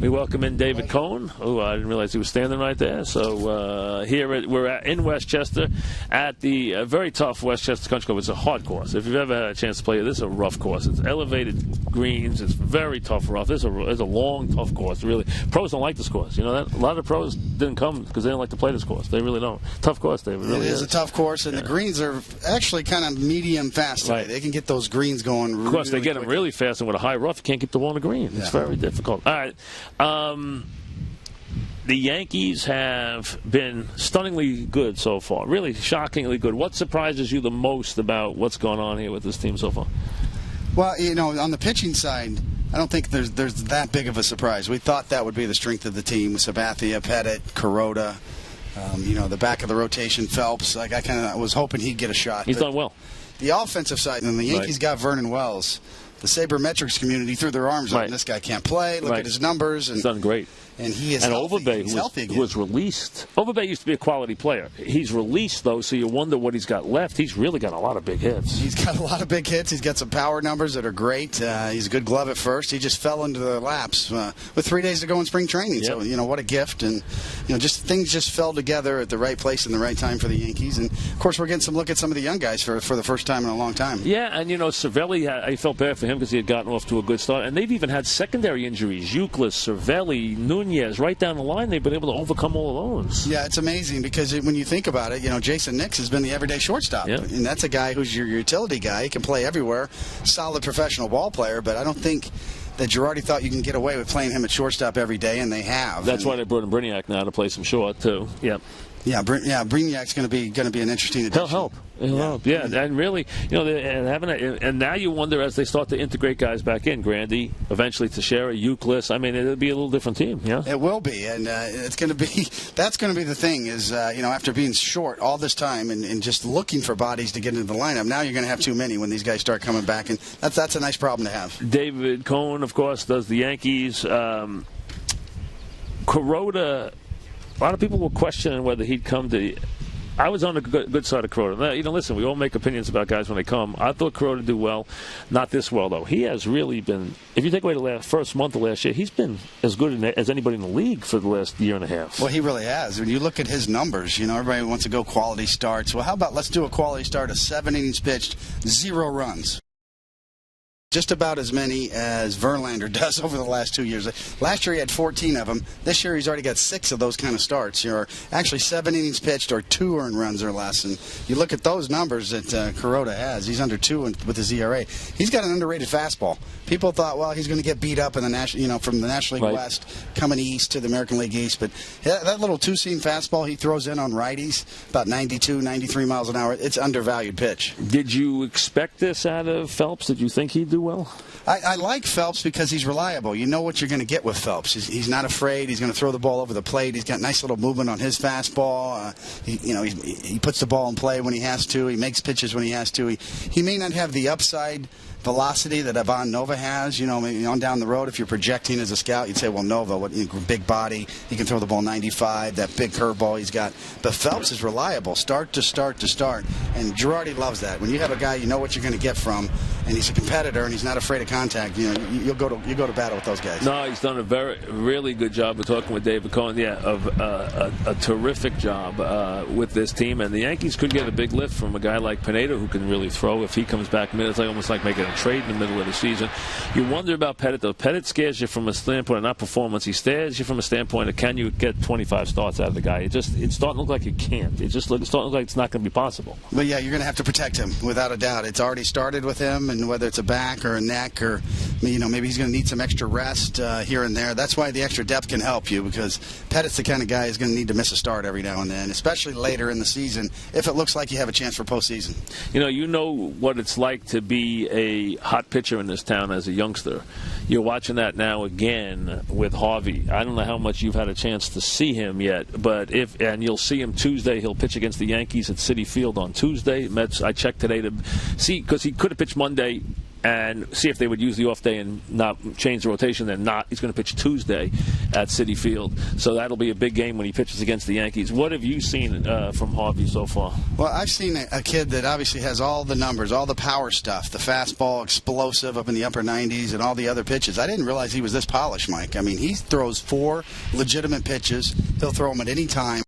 We welcome in David Cohn, who I didn't realize he was standing right there. So we're in Westchester at the very tough Westchester Country Club. It's a hard course. If you've ever had a chance to play it, this is a rough course. It's elevated greens. It's very tough rough. It's a long, tough course, really. Pros don't like this course. You know that? A lot of pros didn't come because they don't like to play this course. They really don't. Tough course, David. It really is a tough course, and the greens are actually kind of medium fast today. Right. They can get those greens going really, of course, they get them quickly. really fast, and with a high rough, you can't get the ball on the green. It's very difficult. All right. The Yankees have been stunningly good so far, really shockingly good. What surprises you the most about what's going on here with this team so far? Well, you know, on the pitching side, I don't think there's that big of a surprise. We thought that would be the strength of the team: Sabathia, Pettit, Kuroda. You know, the back of the rotation, Phelps. Like I kind of was hoping he'd get a shot. He's done well. The offensive side, and the Yankees got Vernon Wells. The sabermetrics community threw their arms up, and this guy can't play. Look at his numbers. And he's done great. And he is healthy. Overbay, who was released. Overbay used to be a quality player. He's released, though, so you wonder what he's got left. He's really got a lot of big hits. He's got a lot of big hits. He's got some power numbers that are great. He's a good glove at first. He just fell into the laps with 3 days to go in spring training. Yep. So, you know, what a gift. And, you know, just things just fell together at the right place and the right time for the Yankees. And, of course, we're getting some look at some of the young guys for the first time in a long time. Yeah, and, you know, Cervelli, I felt bad for him because he had gotten off to a good start. And they've even had secondary injuries. Euclid, Cervelli, Nunez, right down the line. They've been able to overcome all of those. Yeah, it's amazing because when you think about it, you know, Jason Nix has been the everyday shortstop. Yep. And that's a guy who's your utility guy. He can play everywhere. Solid professional ball player, but I don't think that Girardi thought you can get away with playing him at shortstop every day, and they have. That's why they brought in Brignac now to play some short, too. Yep. Yeah, Brignac's going to be an interesting addition. He'll help. Yeah, and really, you know, and now you wonder as they start to integrate guys back in, Grandy, eventually Teixeira, Euclid. I mean, it'll be a little different team. Yeah, it will be, and it's going to be. That's going to be the thing is, you know, after being short all this time and just looking for bodies to get into the lineup, now you're going to have too many when these guys start coming back, and that's a nice problem to have. David Cohn, of course, does the Yankees. Kuroda. A lot of people were questioning whether he'd come to. I was on the good side of Kuroda. Now, you know, listen, we all make opinions about guys when they come. I thought Kuroda would do well. Not this well, though. He has really been, if you take away the first month of last year, he's been as good as anybody in the league for the last year and a half. Well, he really has. When you look at his numbers, you know, everybody wants to go quality starts. Well, how about let's do a quality start of 7 innings pitched, 0 runs. Just about as many as Verlander does over the last 2 years. Last year he had 14 of them. This year he's already got 6 of those kind of starts. You're actually 7 innings pitched or 2 earned runs or less. And you look at those numbers that Kuroda has. He's under 2 with his ERA. He's got an underrated fastball. People thought, well, he's going to get beat up in the national, you know, from the National League West coming east to the American League East. But that little 2-seam fastball he throws in on righties, about 92, 93 miles an hour. It's undervalued pitch. Did you expect this out of Phelps? Did you think he'd do well? I like Phelps because he's reliable. You know what you're going to get with Phelps. He's not afraid. He's going to throw the ball over the plate. He's got nice little movement on his fastball. He puts the ball in play when he has to. He makes pitches when he has to. He may not have the upside velocity that Ivan Nova has, you know, maybe on down the road. If you're projecting as a scout, you'd say, well, Nova, big body, he can throw the ball 95, that big curveball he's got. But Phelps is reliable, start to start to start, and Girardi loves that. When you have a guy you know what you're going to get from, and he's a competitor, and he's not afraid of contact, you know, you go to battle with those guys. No, he's done a really good job of talking with David Cohn. Yeah, of a terrific job with this team, and the Yankees could get a big lift from a guy like Pineda who can really throw if he comes back. It's like almost like making a trade in the middle of the season. You wonder about Pettit, though. Pettit scares you from a standpoint of not performance. He scares you from a standpoint of can you get 25 starts out of the guy. It's starting to look like you can't. It's starting to look like it's not going to be possible. But yeah, you're going to have to protect him without a doubt. It's already started with him, and whether it's a back or a neck or, you know, maybe he's going to need some extra rest here and there. That's why the extra depth can help you, because Pettit's the kind of guy who's going to need to miss a start every now and then, especially later in the season if it looks like you have a chance for postseason. You know what it's like to be a hot pitcher in this town as a youngster. You're watching that now again with Harvey. I don't know how much you've had a chance to see him yet, but and you'll see him Tuesday. He'll pitch against the Yankees at Citi Field on Tuesday. Mets, I checked today to see, because he could have pitched Monday. and see if they would use the off day and not change the rotation. Then not. He's going to pitch Tuesday at Citi Field. So that'll be a big game when he pitches against the Yankees. What have you seen from Harvey so far? Well, I've seen a kid that obviously has all the numbers, all the power stuff, the fastball, explosive up in the upper 90s, and all the other pitches. I didn't realize he was this polished, Mike. I mean, he throws 4 legitimate pitches. He'll throw them at any time.